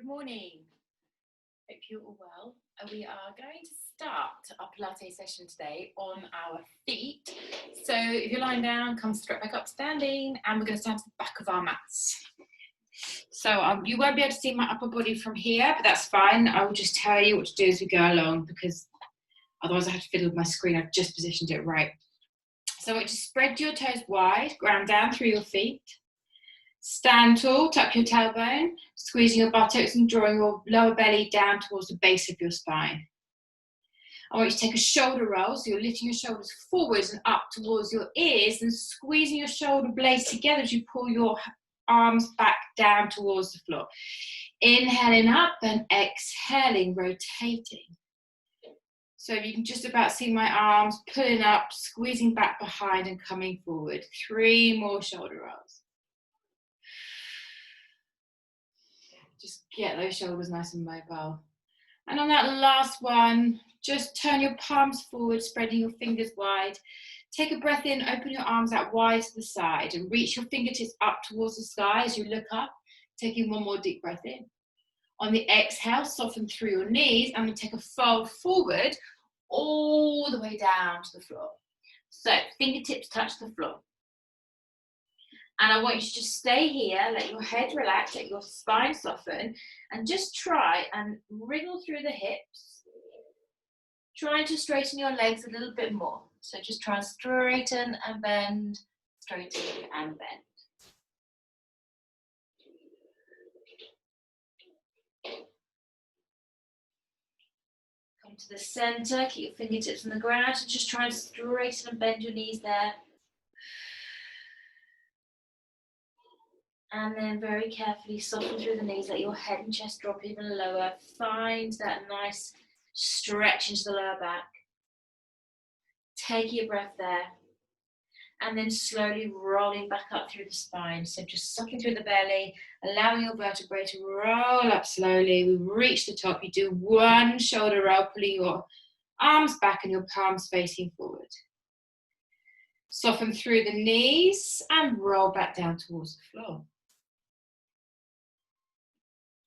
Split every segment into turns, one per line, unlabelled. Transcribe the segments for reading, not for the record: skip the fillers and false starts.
Good morning. Hope you're all well. We are going to start our Pilates session today on our feet. So if you're lying down, come straight back up standing, and we're going to stand to the back of our mats. So you won't be able to see my upper body from here, but that's fine. I will just tell you what to do as we go along, because otherwise I have to fiddle with my screen. I've just positioned it right. So I want you to spread your toes wide, ground down through your feet. Stand tall, tuck your tailbone, squeezing your buttocks and drawing your lower belly down towards the base of your spine. I want you to take a shoulder roll, so you're lifting your shoulders forwards and up towards your ears and squeezing your shoulder blades together as you pull your arms back down towards the floor. Inhaling up and exhaling, rotating. So you can just about see my arms pulling up, squeezing back behind and coming forward. 3 more shoulder rolls. Just get those shoulders nice and mobile. And on that last one, just turn your palms forward, spreading your fingers wide. Take a breath in, open your arms out wide to the side and reach your fingertips up towards the sky as you look up, taking one more deep breath in. On the exhale, soften through your knees and take a fold forward all the way down to the floor. So fingertips touch the floor. And I want you to just stay here, let your head relax, let your spine soften, and just try and wriggle through the hips, trying to straighten your legs a little bit more. So just try and straighten and bend, straighten and bend. Come to the center, keep your fingertips on the ground, and just try and straighten and bend your knees there. And then very carefully soften through the knees, let your head and chest drop even lower. Find that nice stretch into the lower back. Take your breath there. And then slowly rolling back up through the spine. So just sucking through the belly, allowing your vertebrae to roll up slowly. We reach the top. You do 1 shoulder roll, pulling your arms back and your palms facing forward. Soften through the knees and roll back down towards the floor.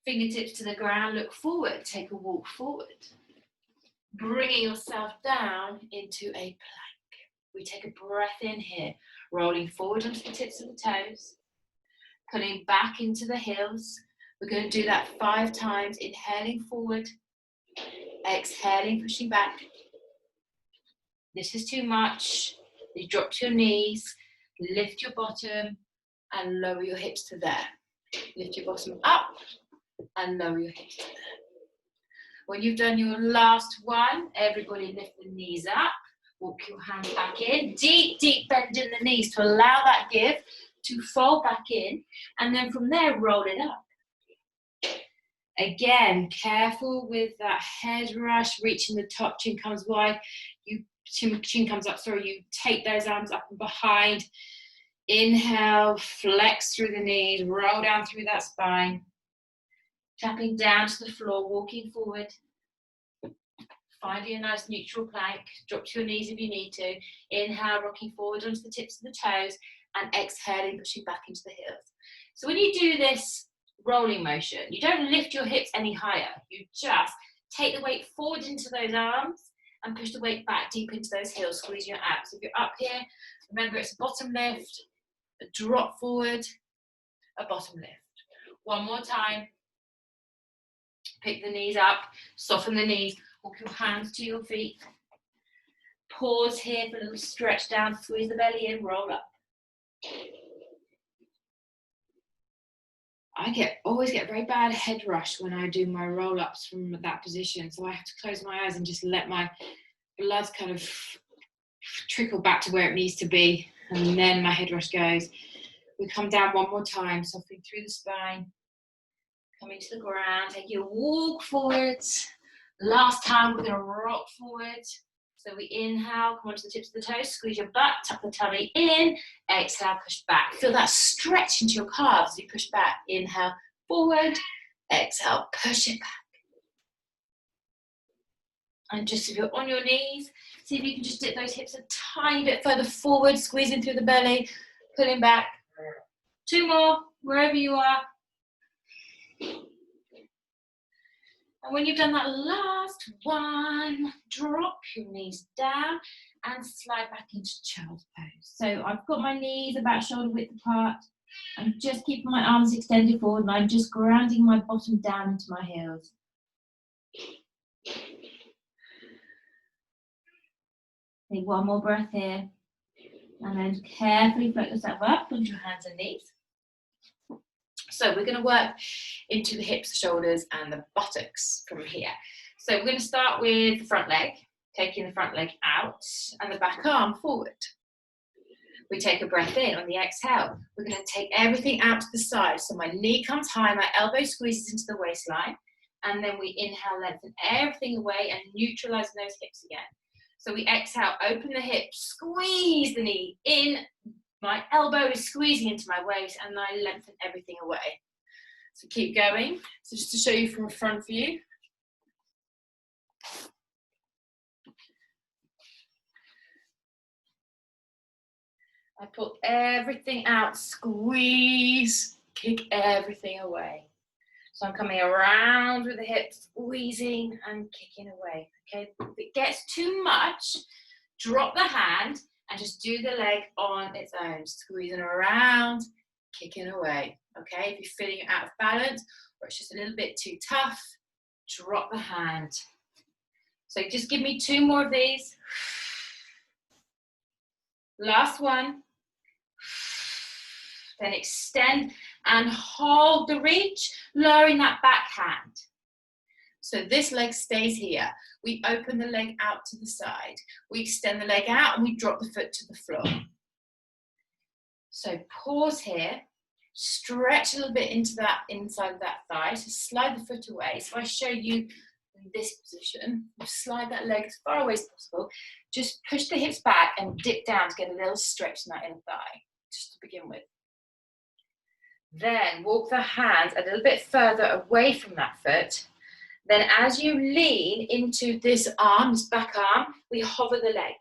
Fingertips to the ground, look forward, take a walk forward. Bringing yourself down into a plank. We take a breath in here, rolling forward onto the tips of the toes, pulling back into the heels. We're going to do that 5 times, inhaling forward, exhaling, pushing back. This is too much. You drop to your knees, lift your bottom and lower your hips to there. Lift your bottom up and lower your hips to there. When you've done your last one, everybody lift the knees up, walk your hands back in, deep bend in the knees to allow that give to fold back in, and then from there, roll it up. Again, careful with that head rush, reaching the top, chin comes wide, chin comes up, you take those arms up and behind. Inhale, flex through the knees, roll down through that spine. Tapping down to the floor, walking forward. Finding a nice neutral plank. Drop to your knees if you need to. Inhale, rocking forward onto the tips of the toes. And exhaling, pushing back into the heels. So when you do this rolling motion, you don't lift your hips any higher. You just take the weight forward into those arms and push the weight back deep into those heels, squeezing your abs. If you're up here, remember it's a bottom lift, a drop forward, a bottom lift. One more time. Pick the knees up, soften the knees, walk your hands to your feet. Pause here for a little stretch down, squeeze the belly in, roll up. I always get a very bad head rush when I do my roll-ups from that position, so I have to close my eyes and just let my blood kind of trickle back to where it needs to be, and then my head rush goes. We come down one more time, softening through the spine. Coming to the ground, take your walk forwards. Last time, we're going to rock forward. So we inhale, come onto the tips of the toes, squeeze your butt, tuck the tummy in, exhale, push back. Feel that stretch into your calves as you push back. Inhale, forward, exhale, push it back. And just if you're on your knees, see if you can just dip those hips a tiny bit further forward, squeezing through the belly, pulling back. 2 more, wherever you are. And when you've done that last one, drop your knees down and slide back into child's pose. So I've got my knees about shoulder width apart. I'm just keeping my arms extended forward and I'm just grounding my bottom down into my heels. Take one more breath here. And then carefully float yourself up with your hands and knees. So we're going to work into the hips, the shoulders and the buttocks from here. So we're going to start with the front leg, taking the front leg out and the back arm forward. We take a breath in on the exhale. We're going to take everything out to the side. So my knee comes high, my elbow squeezes into the waistline. And then we inhale, lengthen everything away and neutralize those hips again. So we exhale, open the hips, squeeze the knee in. My elbow is squeezing into my waist and I lengthen everything away. So keep going. So just to show you from a front view. I pull everything out, squeeze, kick everything away. So I'm coming around with the hips, squeezing and kicking away. Okay, if it gets too much, drop the hand and just do the leg on its own, squeezing around, kicking away. Okay, if you're feeling out of balance or it's just a little bit too tough, drop the hand. So just give me 2 more of these. Last one. Then extend and hold the reach, lowering that back hand. So this leg stays here. We open the leg out to the side. We extend the leg out and we drop the foot to the floor. So pause here, stretch a little bit into that inside of that thigh. So slide the foot away. So I show you in this position, slide that leg as far away as possible. Just push the hips back and dip down to get a little stretch in that inner thigh, just to begin with. Then walk the hands a little bit further away from that foot. Then as you lean into this arm, this back arm, we hover the leg.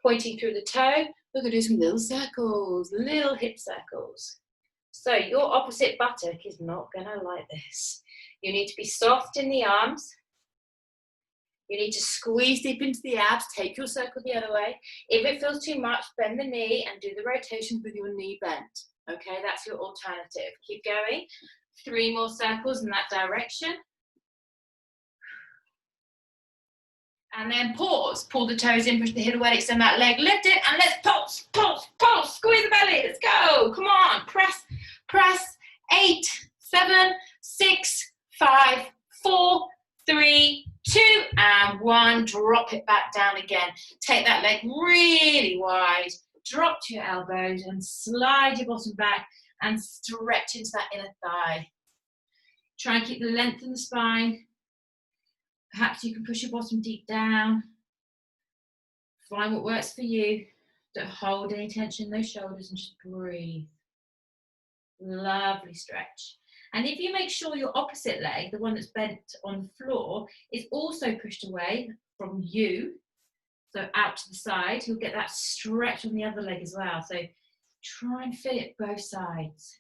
Pointing through the toe, we're going to do some little circles, little hip circles. So your opposite buttock is not going to like this. You need to be soft in the arms. You need to squeeze deep into the abs, take your circle the other way. If it feels too much, bend the knee and do the rotations with your knee bent. Okay, that's your alternative. Keep going. 3 more circles in that direction. And then pause. Pull the toes in, push the heel away, extend that leg, lift it, and let's pulse, pulse, pulse. Squeeze the belly. Let's go. Come on. Press, press. 8, 7, 6, 5, 4, 3, 2, and 1. Drop it back down again. Take that leg really wide. Drop to your elbows and slide your bottom back and stretch into that inner thigh. Try and keep the length in the spine. Perhaps you can push your bottom deep down. Find what works for you. Don't hold any tension in those shoulders and just breathe. Lovely stretch. And if you make sure your opposite leg, the one that's bent on the floor, is also pushed away from you, so out to the side, you'll get that stretch on the other leg as well. So try and feel it both sides.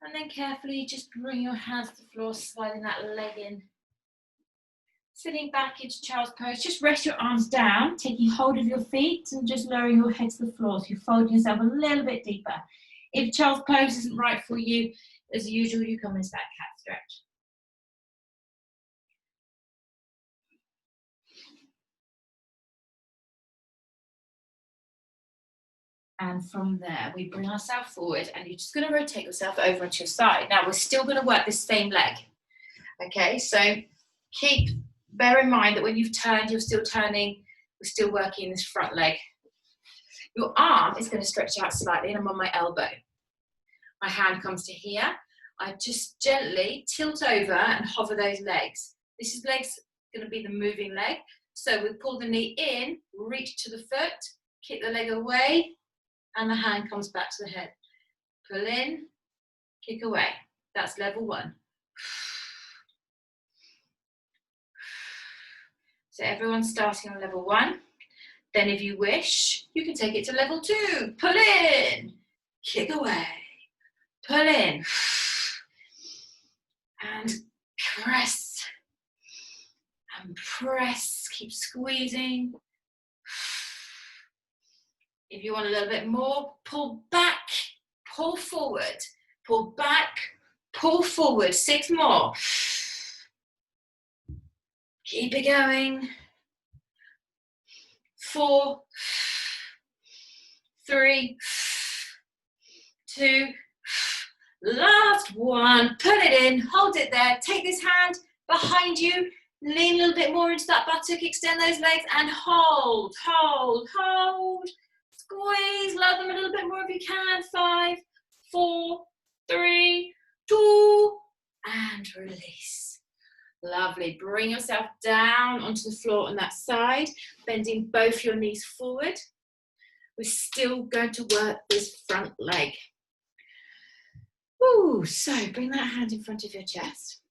And then carefully just bring your hands to the floor, sliding that leg in. Sitting back into child's pose, just rest your arms down, taking hold of your feet and just lowering your head to the floor. So you're folding yourself a little bit deeper. If child's pose isn't right for you, as usual, you come into that cat stretch. And from there, we bring ourselves forward and you're just going to rotate yourself over onto your side. Now, we're still going to work this same leg. Okay, so bear in mind that when you've turned, you're still turning, we're still working this front leg. Your arm is going to stretch out slightly and I'm on my elbow. My hand comes to here. I just gently tilt over and hover those legs. This is legs going to be the moving leg. So we pull the knee in, reach to the foot, kick the leg away, and the hand comes back to the head. Pull in, kick away. That's level 1. So everyone's starting on level 1. Then if you wish, you can take it to level 2. Pull in, kick away, pull in, And press. And press. Keep squeezing. If you want a little bit more, pull back, pull forward, pull back, pull forward. 6 more. Keep it going. 4, 3, 2, last 1. Put it in, hold it there. Take this hand behind you. Lean a little bit more into that buttock. Extend those legs and hold, hold, hold. Squeeze, lower them a little bit more if you can. 5, 4, 3, 2, and release. Lovely. Bring yourself down onto the floor on that side, bending both your knees forward. We're still going to work this front leg. Woo. So bring that hand in front of your chest.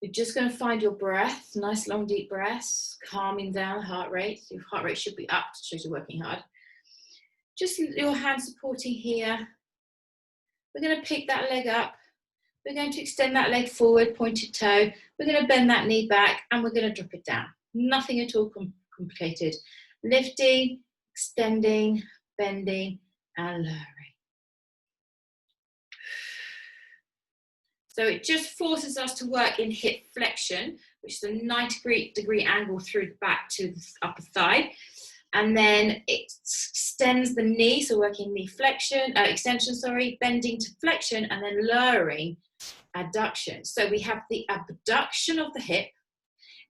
You're just going to find your breath, nice long deep breaths, calming down the heart rate. Your heart rate should be up, it shows you're working hard. Just your hand supporting here. We're going to pick that leg up. We're going to extend that leg forward, pointed toe. We're going to bend that knee back and we're going to drop it down. Nothing at all complicated. Lifting, extending, bending, and lowering. So it just forces us to work in hip flexion, which is a 90-degree angle through the back to the upper thigh. And then it extends the knee, so working knee flexion, extension, sorry, bending to flexion, and then lowering adduction. So we have the abduction of the hip,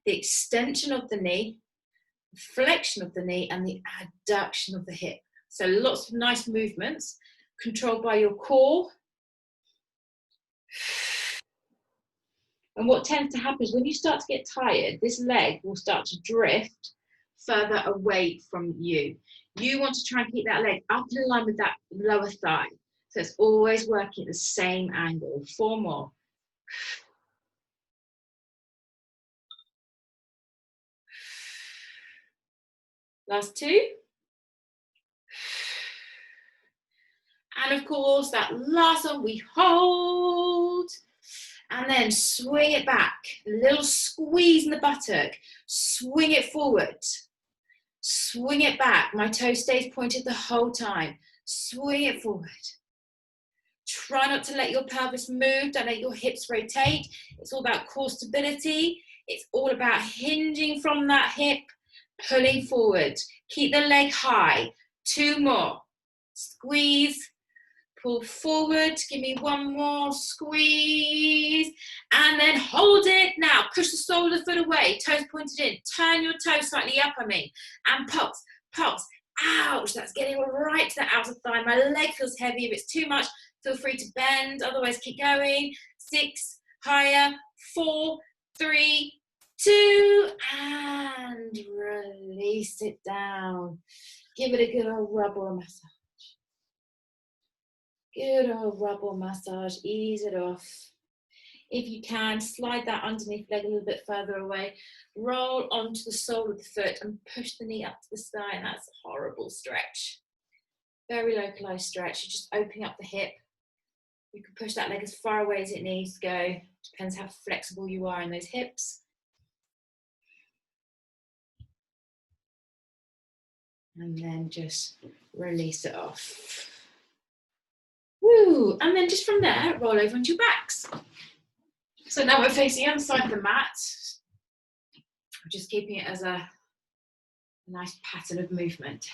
the extension of the knee, the flexion of the knee, and the adduction of the hip. So lots of nice movements controlled by your core. And what tends to happen is when you start to get tired, this leg will start to drift further away from you. You want to try and keep that leg up in line with that lower thigh. So it's always working at the same angle. 4 more. Last 2. And of course, that last one we hold. And then swing it back. A little squeeze in the buttock. Swing it forward. Swing it back. My toe stays pointed the whole time. Swing it forward. Try not to let your pelvis move. Don't let your hips rotate. It's all about core stability. It's all about hinging from that hip, pulling forward. Keep the leg high. 2 more. Squeeze. Pull forward, give me 1 more, squeeze, and then hold it. Now, push the sole of the foot away, toes pointed in, turn your toes slightly up, and pulse, pulse, ouch, that's getting right to the outer thigh. My leg feels heavy. If it's too much, feel free to bend, otherwise keep going. 6, higher, 4, 3, 2, and release it down. Give it a good old rub or massage. Good old rub or massage, ease it off. If you can, slide that underneath leg a little bit further away. Roll onto the sole of the foot and push the knee up to the sky, and that's a horrible stretch. Very localized stretch. You're just opening up the hip. You can push that leg as far away as it needs to go. Depends how flexible you are in those hips. And then just release it off. Woo! And then just from there, roll over onto your backs. So now we're facing the other side of the mat. Just keeping it as a nice pattern of movement.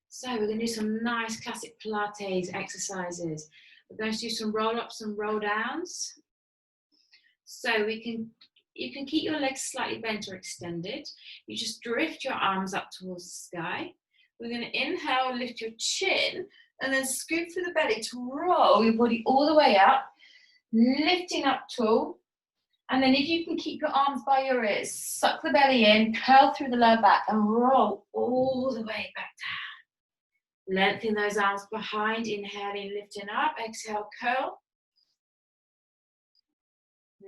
So we're going to do some nice classic Pilates exercises. We're going to do some roll-ups and roll-downs. So you can keep your legs slightly bent or extended. You just drift your arms up towards the sky. We're going to inhale, lift your chin, and then scoop through the belly to roll your body all the way up, lifting up tall. And then if you can keep your arms by your ears, suck the belly in, curl through the lower back, and roll all the way back down. Lengthen those arms behind, inhaling, lifting up, exhale, curl.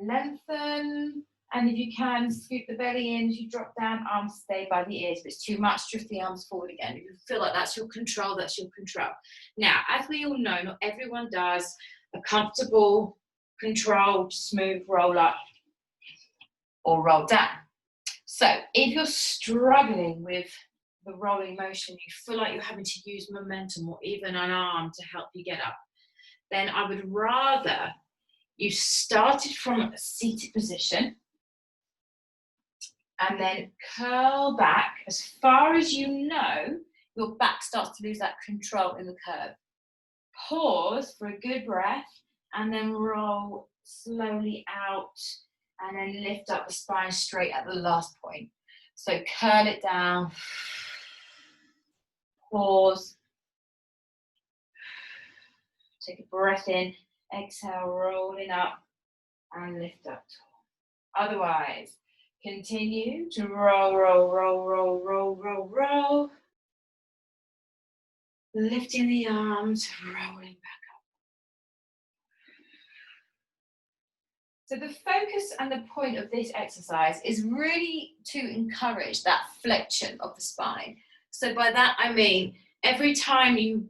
Lengthen, and if you can, scoop the belly in as you drop down, arms stay by the ears. If it's too much, drift the arms forward again. If you feel like that's your control, that's your control. Now, as we all know, not everyone does a comfortable controlled, smooth roll up or roll down. So if you're struggling with the rolling motion, you feel like you're having to use momentum or even an arm to help you get up, then I would rather you started from a seated position and then curl back as far as you know your back starts to lose that control in the curve. Pause for a good breath and then roll slowly out and then lift up the spine straight at the last point. So curl it down, pause, take a breath in, exhale, rolling up and lift up. Otherwise, continue to roll, roll, roll, roll, roll, roll, roll. Lifting the arms, rolling back up. So the focus and the point of this exercise is really to encourage that flexion of the spine. So by that I mean, every time you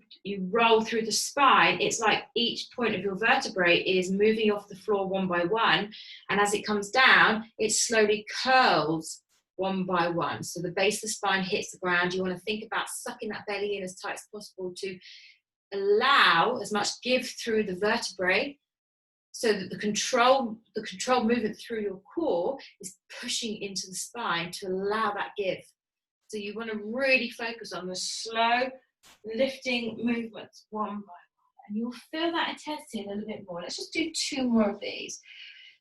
roll through the spine, it's like each point of your vertebrae is moving off the floor one by one, and as it comes down, it slowly curls one by one. So the base of the spine hits the ground. You want to think about sucking that belly in as tight as possible to allow as much give through the vertebrae, so that the control movement through your core is pushing into the spine to allow that give. So you want to really focus on the slow lifting movements one by one, and you'll feel that intensity a little bit more. Let's just do 2 more of these.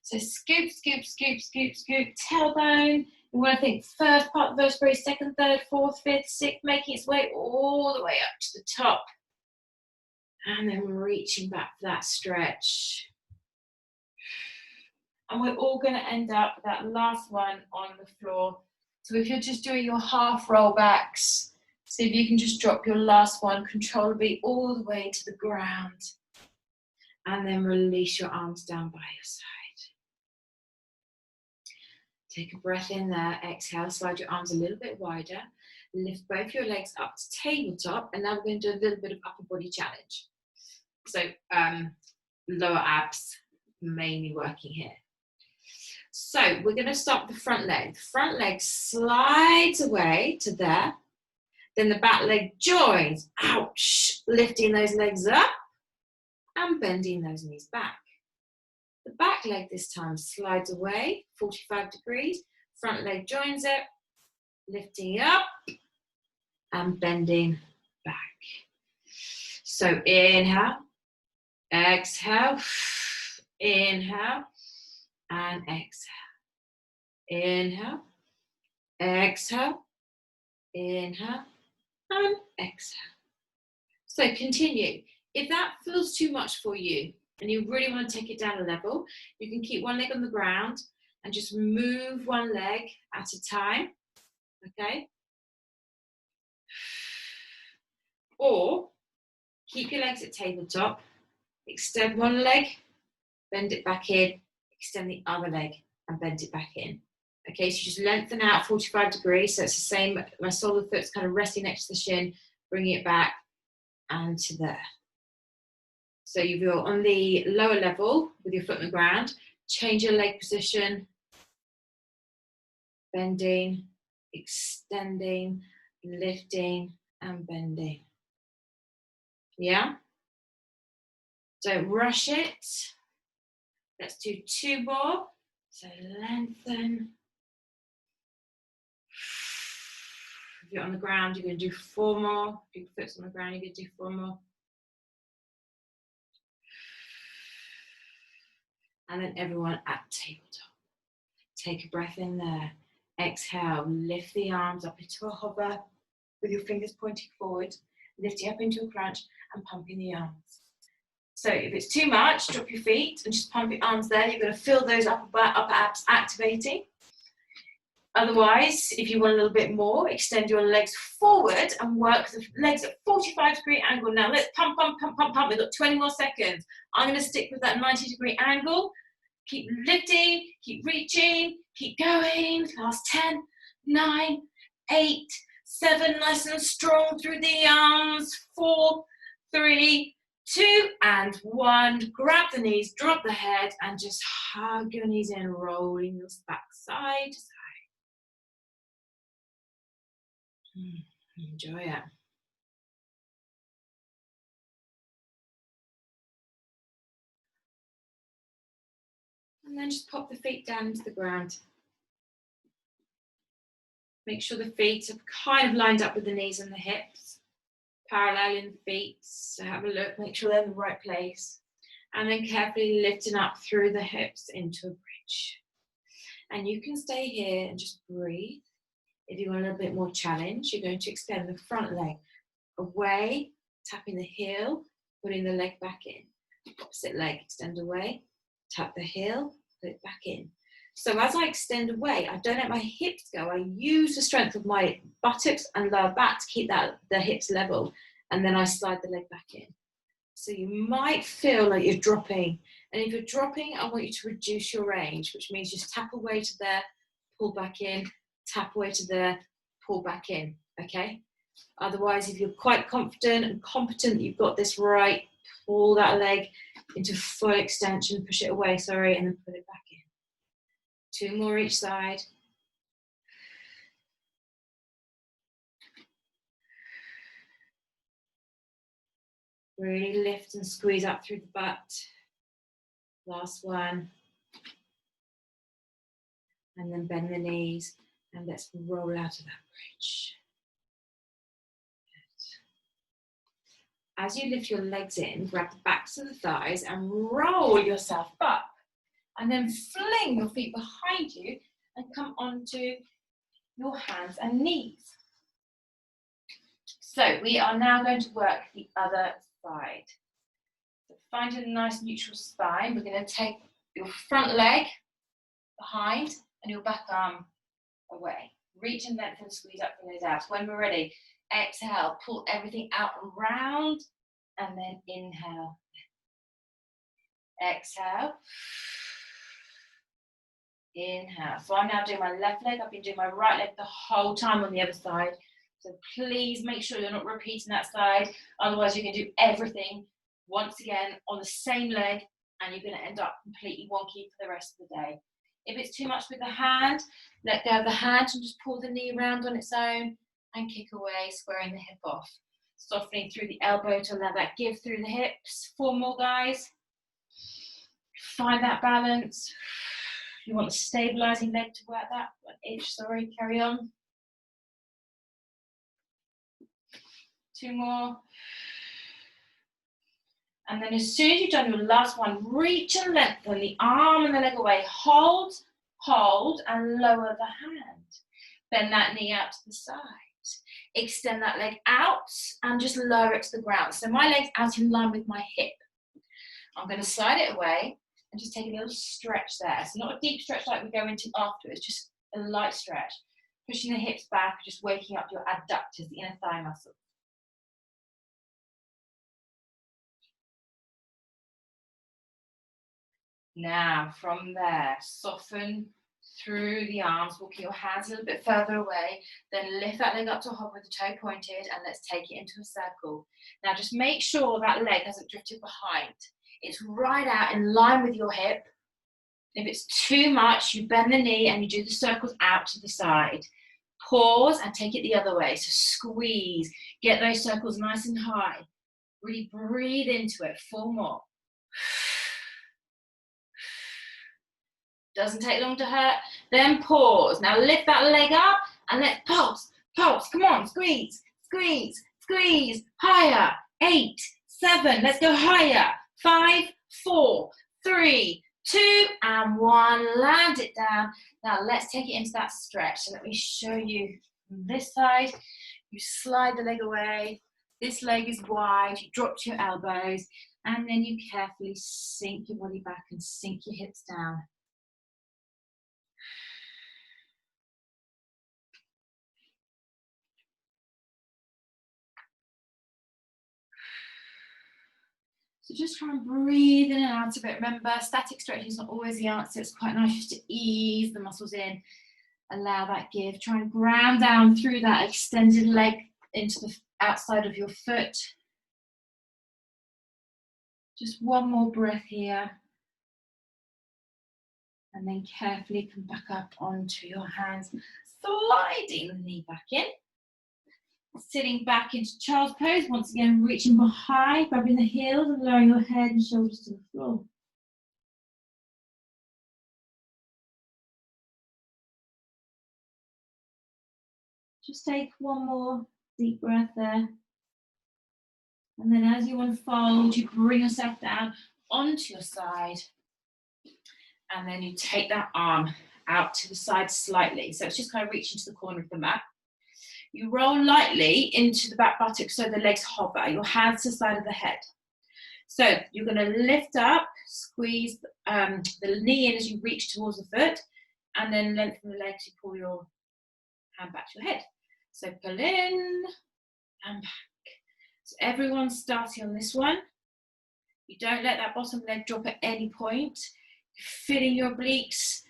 So scoop, scoop, scoop, scoop, scoop, tailbone. You want to think first part of the vertebrae, second, third, fourth, fifth, sixth, making its way all the way up to the top. And then reaching back for that stretch. And we're all going to end up with that last one on the floor. So if you're just doing your half roll backs, see if you can just drop your last one controllably all the way to the ground. And then release your arms down by your side. Take a breath in there, exhale, slide your arms a little bit wider. Lift both your legs up to tabletop, and now we're going to do a little bit of upper body challenge. So lower abs mainly working here. So we're going to start with the front leg. The front leg slides away to there. Then the back leg joins, ouch, lifting those legs up and bending those knees back. The back leg this time slides away, 45 degrees. Front leg joins it, lifting up and bending back. So inhale, exhale, inhale and exhale. Inhale, exhale, inhale and exhale. So continue. If that feels too much for you and you really want to take it down a level, you can keep one leg on the ground and just move one leg at a time, okay? Or keep your legs at tabletop, extend one leg, bend it back in, extend the other leg and bend it back in. Okay, so just lengthen out 45 degrees, so it's the same, my sole of the foot's kind of resting next to the shin, bringing it back and to there. So you're on the lower level with your foot on the ground, change your leg position, bending, extending, lifting and bending. Yeah? Don't rush it. Let's do 2 more. So lengthen. If you're on the ground, you're going to do 4 more. If your foot's on the ground, you're going to do 4 more. And then everyone at tabletop. Take a breath in there. Exhale, lift the arms up into a hover with your fingers pointing forward, lifting up into a crunch and pumping the arms. So if it's too much, drop your feet and just pump your arms there. You're going to feel those upper abs activating. Otherwise, if you want a little bit more, extend your legs forward and work the legs at 45-degree angle. Now let's pump, pump, pump, pump, pump. We've got 20 more seconds. I'm going to stick with that 90-degree angle. Keep lifting, keep reaching, keep going. Last 10, 9, 8, 7, nice and strong through the arms. 4, 3, 2 and 1. Grab the knees, drop the head, and just hug your knees in, rolling your back side to side. Enjoy it. And then just pop the feet down into the ground. Make sure the feet are kind of lined up with the knees and the hips, paralleling the feet. So have a look, make sure they're in the right place. And then carefully lifting up through the hips into a bridge. And you can stay here and just breathe. If you want a little bit more challenge, you're going to extend the front leg away, tapping the heel, putting the leg back in. Opposite leg, extend away, tap the heel, put it back in. So as I extend away, I don't let my hips go. I use the strength of my buttocks and lower back to keep the hips level. And then I slide the leg back in. So you might feel like you're dropping. And if you're dropping, I want you to reduce your range, which means just tap away to there, pull back in, tap away to there, pull back in, okay? Otherwise, if you're quite confident and competent that you've got this right, pull that leg into full extension, push it away, sorry, and then put it back in. 2 more each side. Really lift and squeeze up through the butt. Last one. And then bend the knees and let's roll out of that bridge. Good. As you lift your legs in, grab the backs of the thighs and roll yourself up. And then fling your feet behind you and come onto your hands and knees. So we are now going to work the other side. So finding a nice neutral spine, we're going to take your front leg behind and your back arm away. Reach and lengthen, squeeze up from those abs. When we're ready, exhale, pull everything out and round, and then inhale. Exhale. Inhale. So I'm now doing my left leg. I've been doing my right leg the whole time on the other side. So please make sure you're not repeating that side. Otherwise, you're going to do everything once again on the same leg, and you're going to end up completely wonky for the rest of the day. If it's too much with the hand, let go of the hand and just pull the knee around on its own and kick away, squaring the hip off. Softening through the elbow to allow that give through the hips. 4 more, guys. Find that balance. You want the stabilizing leg to work that. Sorry, carry on. 2 more. And then as soon as you've done your last one, reach and lengthen the arm and the leg away. Hold, hold, and lower the hand. Bend that knee out to the side. Extend that leg out and just lower it to the ground. So my leg's out in line with my hip. I'm going to slide it away and just take a little stretch there. So not a deep stretch like we go into afterwards, just a light stretch. Pushing the hips back, just waking up your adductors, the inner thigh muscle. Now, from there, soften through the arms, walk your hands a little bit further away, then lift that leg up to a hop with the toe pointed, and let's take it into a circle. Now, just make sure that leg hasn't drifted behind. It's right out in line with your hip. If it's too much, you bend the knee and you do the circles out to the side. Pause and take it the other way. So squeeze, get those circles nice and high. Really breathe into it. 4 more. Doesn't take long to hurt. Then pause. Now lift that leg up and let's pulse, pulse. Come on, squeeze, squeeze, squeeze. Higher. 8, 7. Let's go higher. 5, 4, 3, 2, and 1. Land it down. Now let's take it into that stretch. So let me show you this side. You slide the leg away. This leg is wide. You drop to your elbows. And then you carefully sink your body back and sink your hips down. So just try and breathe in and out of it. Remember, static stretching is not always the answer. It's quite nice just to ease the muscles in. Allow that give. Try and ground down through that extended leg into the outside of your foot. Just one more breath here. And then carefully come back up onto your hands, sliding the knee back in. Sitting back into child's pose, once again reaching behind, grabbing the heels and lowering your head and shoulders to the floor. Just take one more deep breath there. And then as you unfold, you bring yourself down onto your side. And then you take that arm out to the side slightly. So it's just kind of reaching to the corner of the mat. You roll lightly into the back buttock so the legs hover, your hands to the side of the head. So you're going to lift up, squeeze the knee in as you reach towards the foot, and then lengthen the legs, you pull your hand back to your head. So pull in and back. So everyone's starting on this one. You don't let that bottom leg drop at any point. You're feeling your obliques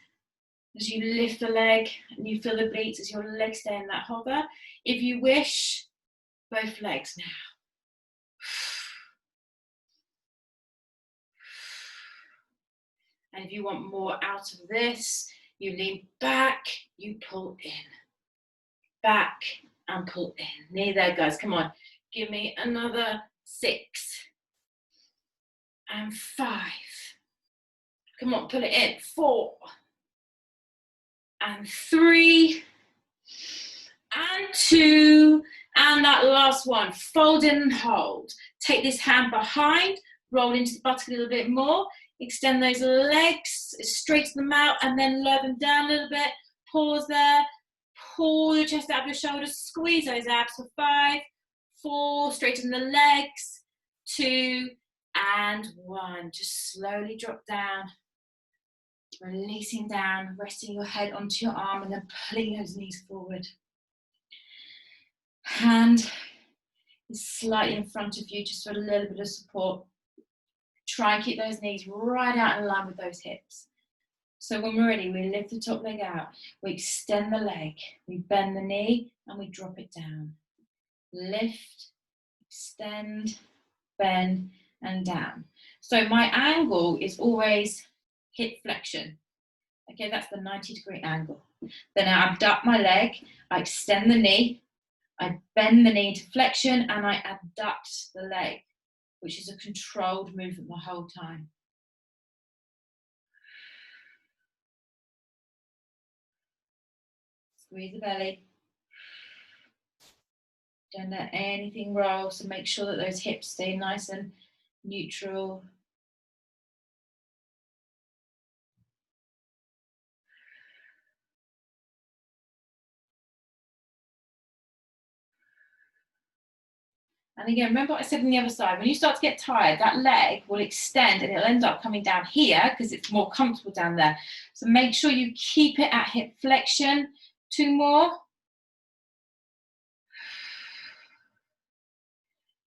as you lift the leg, and you feel the obliques as your legs stay in that hover. If you wish, both legs now. And if you want more out of this, you lean back, you pull in. Back and pull in. Nearly there, guys. Come on. Give me another 6 and 5. Come on, pull it in. 4 and 3 and 2. And that last one. Fold in and hold. Take this hand behind. Roll into the buttock a little bit more. Extend those legs, straighten them out, and then lower them down a little bit. Pause there. Pull your chest out of your shoulders. Squeeze those abs for 5, 4. Straighten the legs. 2 and 1. Just slowly drop down. Releasing down, resting your head onto your arm, and then pulling those knees forward. Hand is slightly in front of you, just for a little bit of support. Try and keep those knees right out in line with those hips. So when we're ready, we lift the top leg out, we extend the leg, we bend the knee, and we drop it down. Lift, extend, bend, and down. So my angle is always hip flexion. Okay, that's the 90-degree angle. Then I abduct my leg, I extend the knee, I bend the knee to flexion, and I abduct the leg, which is a controlled movement the whole time. Squeeze the belly. Don't let anything roll, so make sure that those hips stay nice and neutral. And again, remember what I said on the other side, when you start to get tired, that leg will extend and it'll end up coming down here because it's more comfortable down there. So make sure you keep it at hip flexion. 2 more.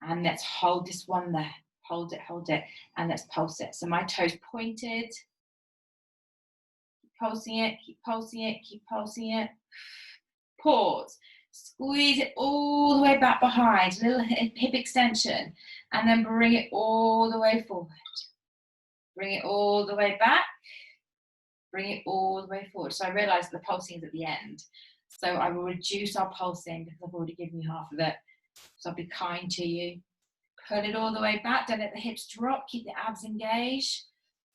And let's hold this one there. Hold it, and let's pulse it. So my toes pointed. Keep pulsing it, keep pulsing it, keep pulsing it. Pause. Squeeze it all the way back behind, little hip extension, and then bring it all the way forward. Bring it all the way back. Bring it all the way forward. So I realise the pulsing is at the end. So I will reduce our pulsing because I've already given you half of it. So I'll be kind to you. Pull it all the way back. Don't let the hips drop. Keep the abs engaged.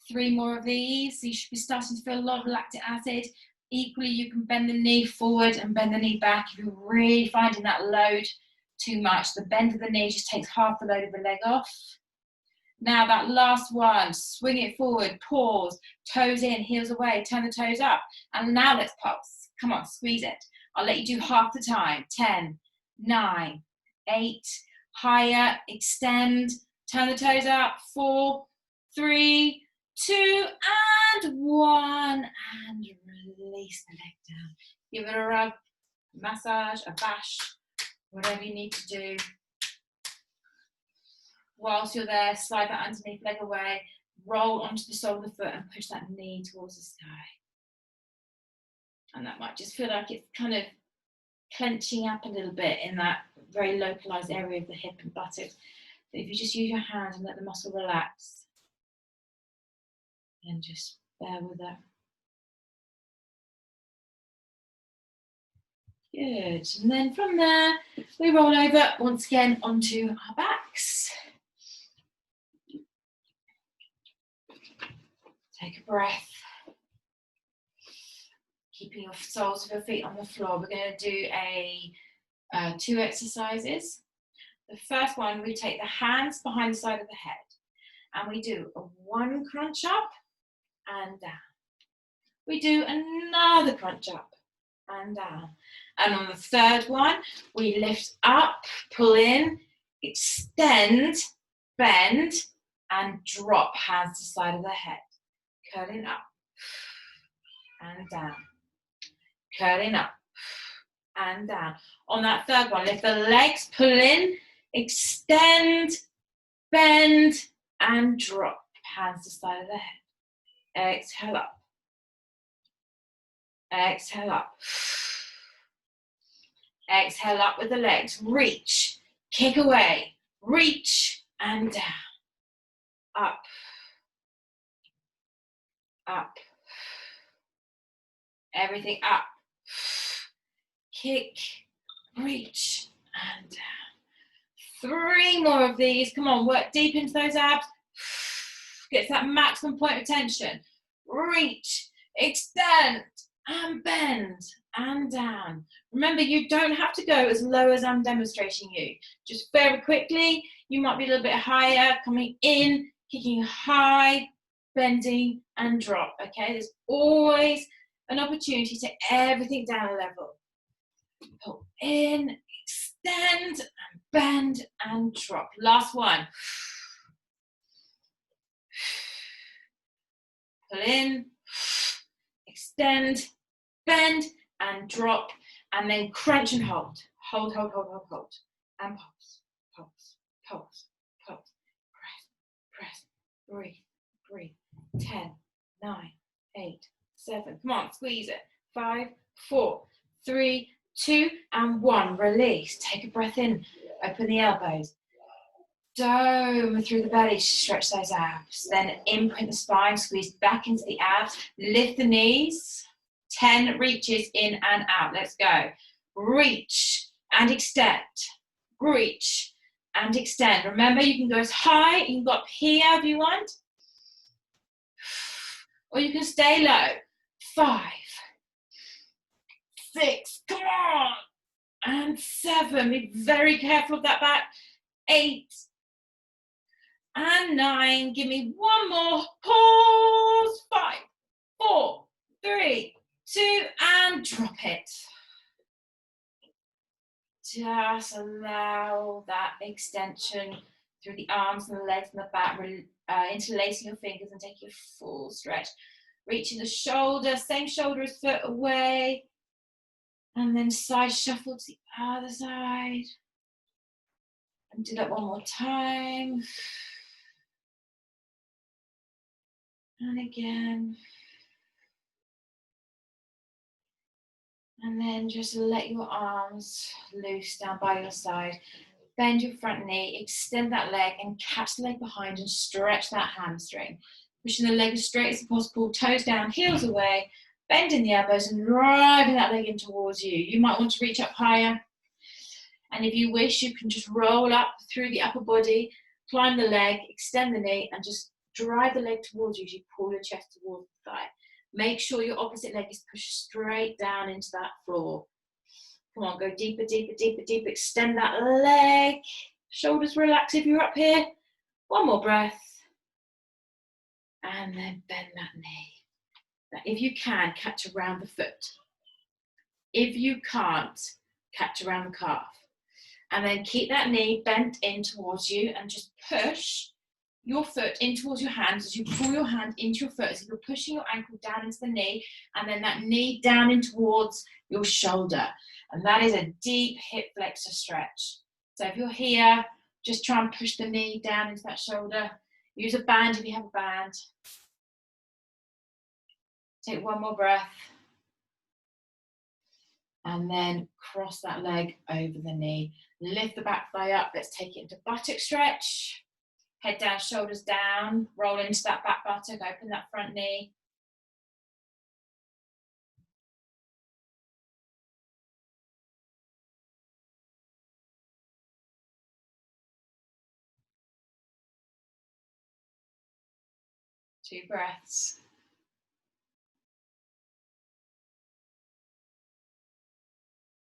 3 more of these. So you should be starting to feel a lot of lactic acid. Equally, you can bend the knee forward and bend the knee back. If you're really finding that load too much, the bend of the knee just takes half the load of the leg off. Now that last one, swing it forward, pause, toes in, heels away, turn the toes up. And now let's pulse. Come on, squeeze it. I'll let you do half the time. 10, 9, 8, higher, extend, turn the toes up. 4, 3, 2, and 1, and release the leg down. Give it a rub, a massage, a bash, whatever you need to do. Whilst you're there, slide that underneath leg away, roll onto the sole of the foot and push that knee towards the sky. And that might just feel like it's kind of clenching up a little bit in that very localized area of the hip and buttock. But if you just use your hands and let the muscle relax, and just bear with it. Good. And then from there, we roll over once again onto our backs. Take a breath. Keeping your soles of your feet on the floor. We're going to do two exercises. The first one, we take the hands behind the side of the head and we do a 1 crunch up and down. We do another crunch up and down. And on the third one, we lift up, pull in, extend, bend, and drop hands to the side of the head. Curling up and down. Curling up and down. On that third one, lift the legs, pull in, extend, bend, and drop hands to the side of the head. Exhale up. Exhale up. Exhale up with the legs. Reach, kick away, reach, and down. Up. Up. Everything up. Kick, reach, and down. 3 more of these. Come on, work deep into those abs. Get to that maximum point of tension. Reach, extend, and bend, and down. Remember, you don't have to go as low as I'm demonstrating you. Just very quickly, you might be a little bit higher, coming in, kicking high, bending, and drop, okay? There's always an opportunity to everything down a level. Pull in, extend, and bend, and drop. Last one. Pull in, extend, bend, and drop, and then crunch and hold. Hold, hold, hold, hold, hold. And pulse, pulse, pulse, pulse. Press, press, breathe, breathe. 10, 9, 8, 7. Come on, squeeze it. 5, 4, 3, 2, and 1. Release. Take a breath in. Open the elbows. Dome through the belly, stretch those abs. Then imprint the spine, squeeze back into the abs. Lift the knees. 10 reaches in and out. Let's go. Reach and extend. Reach and extend. Remember, you can go as high, you can go up here if you want. Or you can stay low. 5, 6, come on. And 7. Be very careful of that back. 8. And 9, give me 1 more, pause, 5, 4, 3, 2, and drop it. Just allow that extension through the arms and the legs and the back, interlacing your fingers and take your full stretch. Reaching the shoulder, same shoulder as foot away, and then side shuffle to the other side. And do that 1 more time. And again. And then just let your arms loose down by your side. Bend your front knee, extend that leg and catch the leg behind and stretch that hamstring. Pushing the leg as straight as possible, toes down, heels away, bending the elbows and driving that leg in towards you. You might want to reach up higher. And if you wish, you can just roll up through the upper body, climb the leg, extend the knee and just drive the leg towards you as you pull your chest towards the thigh. Make sure your opposite leg is pushed straight down into that floor. Come on, go deeper, deeper, deeper, deeper. Extend that leg. Shoulders relax if you're up here. 1 more breath. And then bend that knee. Now, if you can, catch around the foot. If you can't, catch around the calf. And then keep that knee bent in towards you and just push your foot in towards your hands as you pull your hand into your foot. So you're pushing your ankle down into the knee and then that knee down in towards your shoulder. And that is a deep hip flexor stretch. So if you're here, just try and push the knee down into that shoulder. Use a band if you have a band. Take 1 more breath. And then cross that leg over the knee. Lift the back thigh up. Let's take it into buttock stretch. Head down, shoulders down. Roll into that back buttock. Open that front knee. Two breaths.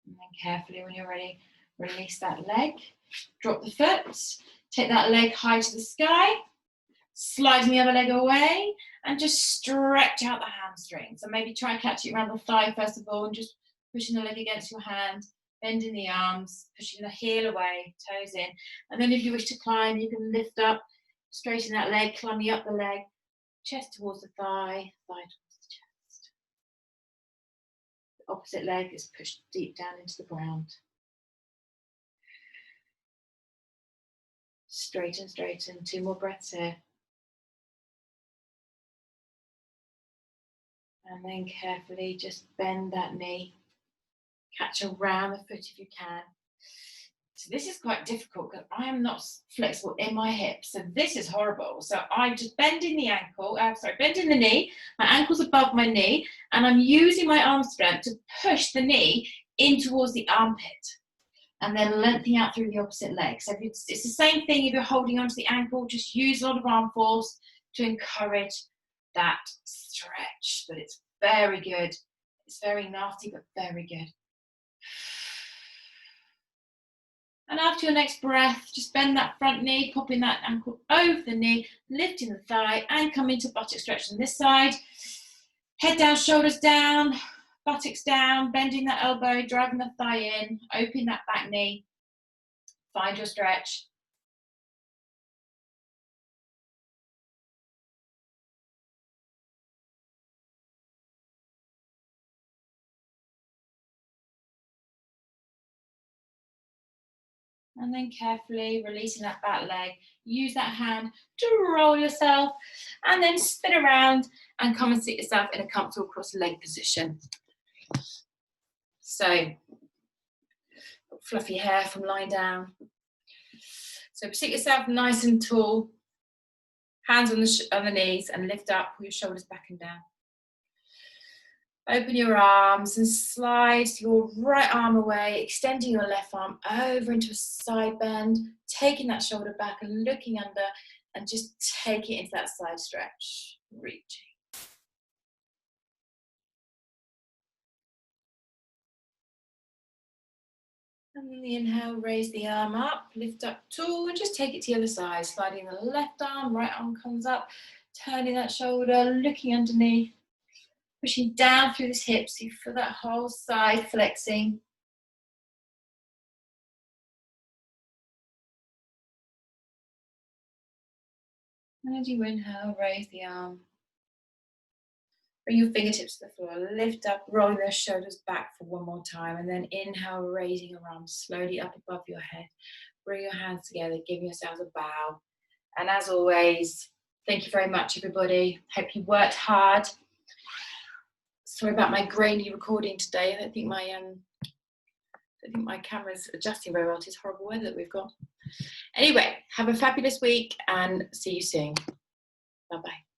And then carefully, when you're ready, release that leg. Drop the foot. Take that leg high to the sky. Sliding the other leg away. And just stretch out the hamstring. So maybe try and catch it around the thigh first of all. And just pushing the leg against your hand. Bending the arms. Pushing the heel away. Toes in. And then if you wish to climb, you can lift up. Straighten that leg. Climbing up the leg. Chest towards the thigh. Thigh towards the chest. The opposite leg is pushed deep down into the ground. Straighten, straighten. 2 more breaths here. And then carefully just bend that knee. Catch around the foot if you can. So this is quite difficult because I am not flexible in my hips. So this is horrible. So I just bending the ankle, bending the knee. My ankle's above my knee. And I'm using my arm strength to push the knee in towards the armpit. And then lengthening out through the opposite leg. So it's the same thing if you're holding onto the ankle. Just use a lot of arm force to encourage that stretch. But it's very good. It's very nasty, but very good. And after your next breath, just bend that front knee, popping that ankle over the knee, lifting the thigh, and come into buttock stretch on this side. Head down, shoulders down, buttocks down, bending that elbow, driving the thigh in, open that back knee. Find your stretch. And then carefully releasing that back leg. Use that hand to roll yourself and then spin around and come and sit yourself in a comfortable cross leg position. So, fluffy hair from lying down. So sit yourself nice and tall. Hands on the knees and lift up, pull your shoulders back and down. Open your arms and slide your right arm away, extending your left arm over into a side bend, taking that shoulder back and looking under, and just take it into that side stretch, reaching. And then the inhale, raise the arm up, lift up tall, and just take it to the other side, sliding the left arm, right arm comes up, turning that shoulder, looking underneath. Pushing down through this hip, so you feel that whole side flexing. And as you inhale, raise the arm. Bring your fingertips to the floor, lift up, roll those shoulders back for one more time. And then inhale, raising your arms slowly up above your head. Bring your hands together, giving yourselves a bow. And as always, thank you very much, everybody. Hope you worked hard. Sorry about my grainy recording today. I don't think my camera's adjusting very well to this horrible weather that we've got. Anyway, have a fabulous week and see you soon. Bye-bye.